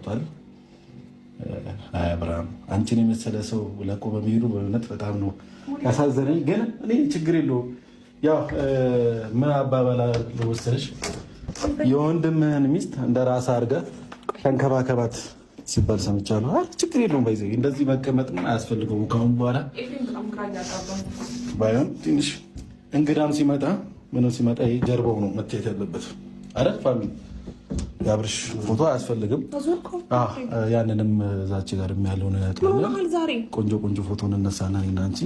ጠፍቷል። አይ አብርሃም አንቺን የመሰለ ሰው ለቆ በሚሄዱ በእውነት በጣም ነው ያሳዘነኝ። ግን እኔ ችግር የለውም ያው ምን አባባላ ለወሰደሽ የወንድምህን ሚስት እንደ ራስ አድርገህ ተንከባከባት ሲባል ሰምቻለሁ። ችግር የለውም ባይዘ እንደዚህ መቀመጥ ምን አያስፈልገውም። ካሁን በኋላ ባይሆን ትንሽ እንግዳም ሲመጣ ምንም ሲመጣ ይሄ ጀርባው ነው መታየት ያለበት አይደል? ፋሚሊ የአብርሽ ፎቶ አያስፈልግም። ያንንም እዛች ጋር ያለውን ቆንጆ ቆንጆ ፎቶ እንነሳና እኔና አንቺ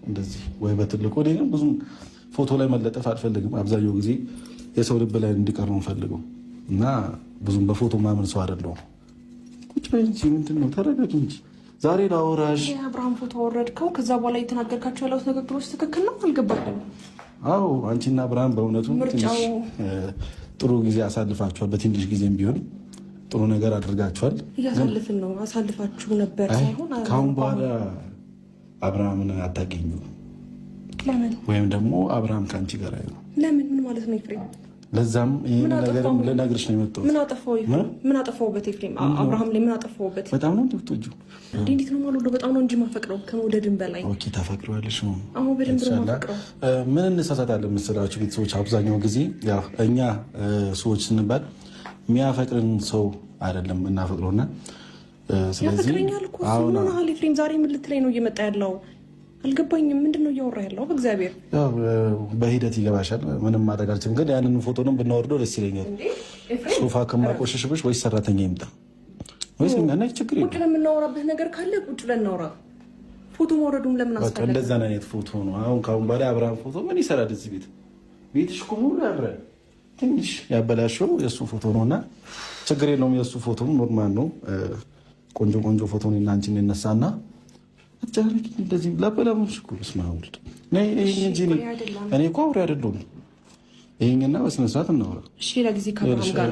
እንደዚህ ወይ በትልቁ እኔ ግን ብዙም ፎቶ ላይ መለጠፍ አልፈልግም። አብዛኛው ጊዜ የሰው ልብ ላይ እንዲቀር ነው ፈልገው እና ብዙም በፎቶ ማመን ሰው አይደለሁም። ቁጭ በይ እንጂ ምንድን ነው ተረጋጊ እንጂ። ዛሬ ላወራሽ የአብርሃም ፎቶ አወረድከው። ከዛ በኋላ የተናገርካቸው ያሉት ንግግሮች ትክክል ነው አልገባኝም። አዎ አንቺና አብርሃም በእውነቱ ትንሽ ጥሩ ጊዜ አሳልፋችኋል። በትንሽ ጊዜም ቢሆን ጥሩ ነገር አድርጋችኋል። እያሳልፍን ነው አሳልፋችሁ ነበር ሳይሆን ከአሁን በኋላ አብርሃምን አታገኙ። ለምን? ወይም ደግሞ አብርሃም ከአንቺ ጋር አይሆንም። ለምን? ምን ማለት ነው ኤፍሬም? ለዛም ይሄን ነገር ልነግርሽ ነው የመጣሁት። ምን አጠፋው ኤፍሬም? ምን አጠፋውበት ኤፍሬም? አብርሃም ላይ ምን አጠፋውበት? በጣም ነው የምትወጂው። እንዴት ነው ማለት ነው? በጣም ነው እንጂ ማፈቅረው ከመውደድም በላይ። ኦኬ ታፈቅሪዋለሽ ነው? አዎ በደንብ ነው ማፈቅረው። ምን እንሳሳታለን መሰላችሁ ቤተሰቦች? አብዛኛው ጊዜ ያው እኛ ሰዎች ስንባል የሚያፈቅርን ሰው አይደለም እናፈቅረውና ስለዚህ ያፈቅረኛል እኮ ምን ነው ኤፍሬም? ዛሬ ምን ልትለኝ ነው እየመጣ ያለው? አልገባኝም። ምንድነው እያወራ ያለው? በእግዚአብሔር በሂደት ይገባሻል። ምንም ማድረግ አልችልም። ግን ያንን ፎቶ ነው ብናወርደው ደስ ይለኛል። ሶፋ ከማቆሸሽብሽ ወይስ ሰራተኛ ይምጣ ወይስ ምን አይነት ችግር የለም። ቁጭ ለምናወራበት ነገር ካለ ቁጭ ለናወራ። ፎቶ መውረዱም ለምን አስፈለገ? በቃ እንደዛ አይነት ፎቶ ነው። አሁን ካሁን በኋላ አብርሃም ፎቶ ምን ይሰራል እዚህ ቤት? ቤትሽ እኮ ሙሉ ያምራል። ትንሽ ያበላሸው የእሱ ፎቶ ነውና ችግር የለውም። የእሱ ፎቶ ኖርማል ነው። ቆንጆ ቆንጆ ፎቶ ነው እና አንቺን እንነሳና አጫሪክ እንደዚህ ለበላምሽ እኮ ስማውልድ ነይ እንጂ እኔ እኮ አውሬ አይደለሁም። ይሄንና በስነ ስርዓት እናወራ። እሺ ለጊዜ ከአብርሃም ጋር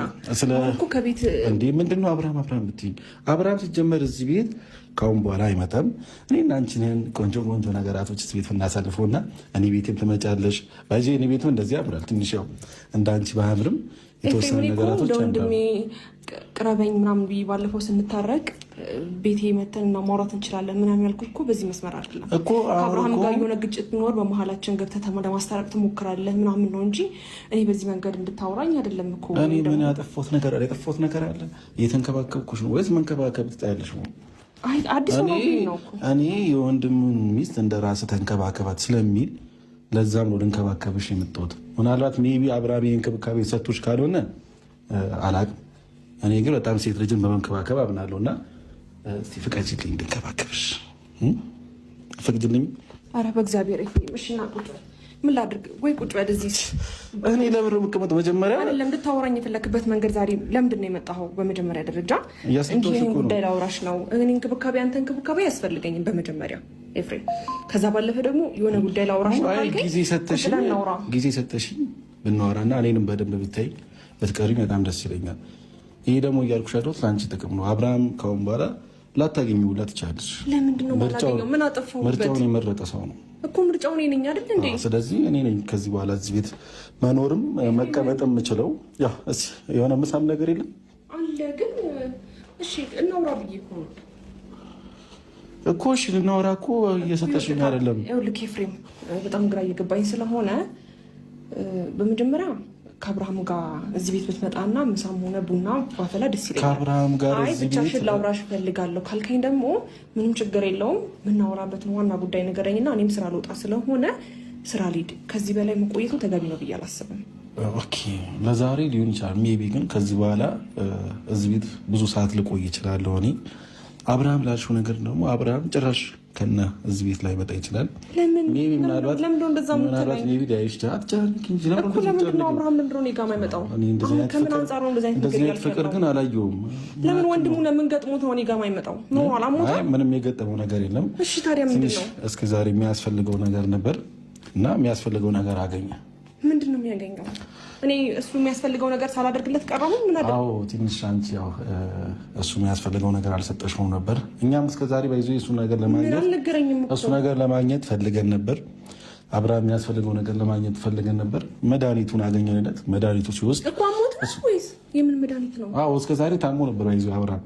እኮ ከቤት እንዴ ምንድነው አብርሃም ብትይኝ፣ አብርሃም ሲጀመር እዚህ ቤት ካሁን በኋላ አይመጣም። እኔና አንቺ ነን ቆንጆ ቆንጆ ነገራቶች እዚህ ቤት እናሳልፈውና እኔ ቤቴም ትመጫለሽ። ባይዜ እኔ ቤትም እንደዚህ ያምራል። ትንሽ ያው እንደ አንቺ ባያምርም የተወሰነ ነገራቶች ወንድሜ ቅረበኝ ምናምን ብዬ ባለፈው ስንታረቅ ቤቴ መተን እና ማውራት እንችላለን ምናምን ያልኩት እኮ በዚህ መስመር አይደለም እኮ። ከአብርሃም ጋር የሆነ ግጭት ቢኖር በመሀላችን ገብተህ ለማስታረቅ ትሞክራለህ ምናምን ነው እንጂ እኔ በዚህ መንገድ እንድታወራኝ አይደለም እኮ። እኔ ምን ያጠፋሁት ነገር አለ? እየተንከባከብኩሽ ነው ወይስ መንከባከብ ትጠያለሽ ነው? አዲስ ነው እኮ እኔ የወንድምን ሚስት እንደ ራስህ ተንከባከባት ስለሚል ለዛም ነው ልንከባከብሽ የመጣሁት። ምናልባት ሜቢ አብርሃም እንክብካቤ ሰጥቶሽ ካልሆነ አላቅም። እኔ ግን በጣም ሴት ልጅን በመንከባከብ አምናለሁ እና እስቲ ፍቀጂልኝ እንድንከባከብሽ። ፍቅድልኝ። ኧረ በእግዚአብሔር እሺ። እና ቁጭ ምን ላድርግ? ወይ ቁጭ በል እዚህ። እኔ ለምን የምቀመጠው? መጀመሪያ አይደለም እንድታወራኝ የፈለክበት መንገድ ዛሬ ለምንድን ነው የመጣኸው? በመጀመሪያ ደረጃ እንጂ ይሄን ጉዳይ ላውራሽ ነው። እኔ እንክብካቤ አንተ እንክብካቤ አያስፈልገኝም በመጀመሪያ ኤፍሬም። ከዛ ባለፈ ደግሞ የሆነ ጉዳይ ላውራሽ ነው ካልከኝ ጊዜ ሰጠሽኝ ብናወራና እኔንም በደንብ ብታይ ብትቀሪኝ በጣም ደስ ይለኛል። ይሄ ደግሞ እያልኩሽ ያለሁት ለአንቺ ጥቅም ነው። አብርሃም ካሁን በኋላ ላታገኙ ሁላ ትችላለሽ። ለምንድን ነው የማላገኘው? ምን አጠፋሁበት? ምርጫውን የመረጠ ሰው ነው እኮ። ምርጫው እኔ ነኝ አይደል እንዴ? ስለዚህ እኔ ነኝ ከዚህ በኋላ እዚህ ቤት መኖርም መቀመጥም የምችለው። ያ እሺ፣ የሆነ ምሳም ነገር የለም አለ ግን እሺ እናውራ ብዬ እኮ እሺ ልናወራ እኮ እየሰጠሽኝ አይደለም። ይኸውልህ ኤፍሬም በጣም ግራ እየገባኝ ስለሆነ በመጀመሪያ ከአብርሃም ጋር እዚህ ቤት ብትመጣና ምሳም ሆነ ቡና ባፈላ ደስ ይለኛል። ከአብርሃም ጋር እዚህ ቤት ብቻሽን ላውራሽ እፈልጋለሁ ካልከኝ ደግሞ ምንም ችግር የለውም። የምናወራበትን ዋና ጉዳይ ንገረኝና እኔም ስራ ልወጣ ስለሆነ ስራ ልሂድ። ከዚህ በላይ መቆየቱ ተገቢ ነው ብዬ አላስብም። ኦኬ ለዛሬ ሊሆን ይችላል። ሜቢ ግን ከዚህ በኋላ እዚህ ቤት ብዙ ሰዓት ልቆይ እችላለሁ እኔ። አብርሃም ላልሽው ነገር ደግሞ አብርሃም ጭራሽ ከነ እዚህ ቤት ላይ መጣ ይችላል። ሜቢ ምናልባት ሜቢ ዳይሽ እንደዚህ አይነት ፍቅር ግን አላየሁም። ለምን ወንድሙ ለምን ገጥሞት ነው እኔ ጋር የማይመጣው? ነው አላሞታ ምንም የገጠመው ነገር የለም። እሺ ታዲያ ምንድን ነው? እስከ ዛሬ የሚያስፈልገው ነገር ነበር እና የሚያስፈልገው ነገር አገኘ። ምንድን ነው የሚያገኘው? እኔ እሱ የሚያስፈልገው ነገር ሳላደርግለት ቀረሙ። ምን አደረገ? አዎ ትንሽ አንቺ ያው እሱ የሚያስፈልገው ነገር አልሰጠሽውም ነበር። እኛም እስከዛሬ ባይዞ እሱ ነገር ለማግኘት ፈልገን ነበር። አብርሃም የሚያስፈልገው ነገር ለማግኘት ፈልገን ነበር። መድኃኒቱን አገኘንለት። መድኃኒቱ ሲወስድ እኮ አሞት ነው ወይስ የምን መድኃኒት ነው? አዎ እስከዛሬ ታሞ ነበር ባይዞ አብርሃም።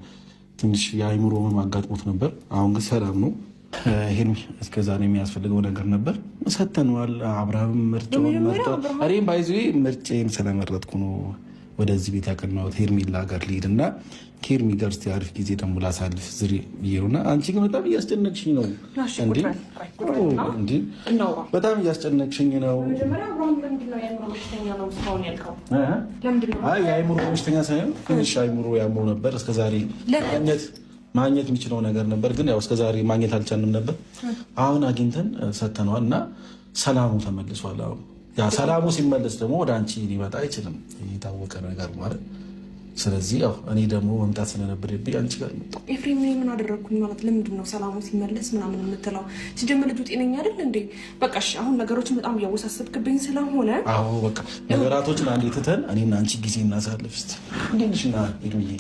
ትንሽ የአይምሮ አጋጥሞት ነበር። አሁን ግን ሰላም ነው። ይሄን እስከዛሬ የሚያስፈልገው ነገር ነበር ሰተነዋል። አብርሃም ምርጫውን መርጧል። እኔም ባይዞ ምርጬን ስለመረጥኩ ነው ወደዚህ ቤት ያቀናሁት። ሄርሜላ ጋር ልሄድ እና ከሄርሚ ጋር እስኪ አሪፍ ጊዜ ደግሞ ላሳልፍ ዝሪ ብዬ ነው። እና አንቺ ግን በጣም እያስጨነቅሽኝ ነው እንዴ! በጣም እያስጨነቅሽኝ ነው። የአይምሮ በሽተኛ ሳይሆን ትንሽ አይምሮ ያመው ነበር። እስከዛሬ ማግኘት የሚችለው ነገር ነበር፣ ግን ያው እስከዛሬ ማግኘት አልቻልንም ነበር። አሁን አግኝተን ሰተነዋል እና ሰላሙ ተመልሷል። አሁን ያ ሰላሙ ሲመለስ ደግሞ ወደ አንቺ ሊመጣ አይችልም፣ የታወቀ ነገር ማለት። ስለዚህ ያው እኔ ደግሞ መምጣት ስለነበረብኝ አንቺ ጋር መጣሁ። ኤፍሬም እኔ ምን አደረግኩኝ ማለት ለምንድን ነው ሰላሙ ሲመለስ ምናምን የምትለው? ሲጀምር ልጁ ጤነኛ አይደል እንዴ? በቃ እሺ፣ አሁን ነገሮችን በጣም እያወሳሰብክብኝ ስለሆነ አዎ በቃ ነገራቶችን አንዴ ትተን እኔና አንቺ ጊዜ እናሳልፍ እስኪ። እንዴት ነሽ? ና ሄድምዬ